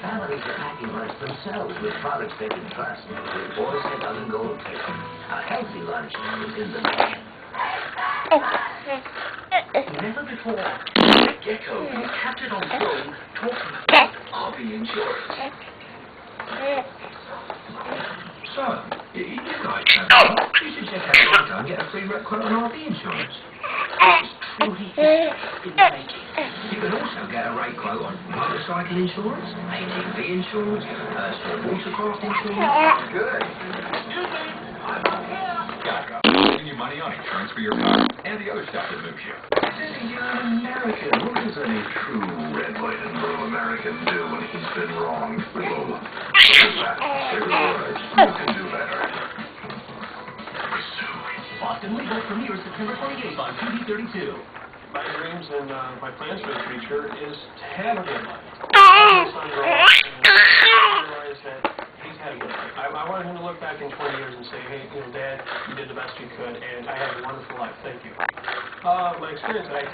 Families are packing lunch themselves with products they can trust. With Boy Scout and Goldfish. A healthy lunch is in the name. Never before did Gecko be captured on film talking about RV insurance. So, you guys know, you should check out Gecko and get a free rep quote on RV insurance. It's truly in the making. You can also get a rate quote on motorcycle insurance, ATV insurance, personal watercraft insurance. Good. Geico. Saving you money on insurance for your car and the other stuff that moves you. You're an American. What does any true red, white, and blue American do when he's been wronged? Blue. Look at that. Steroids. You can do better. Pursue. Boston Legal premieres September 28th on TV32. My dreams and my plans for the future is to have a good life. My son grows up and realize that he's had a good life. I want him to look back in 20 years and say, hey, Dad, you did the best you could, and I had a wonderful life. Thank you. My experience at IT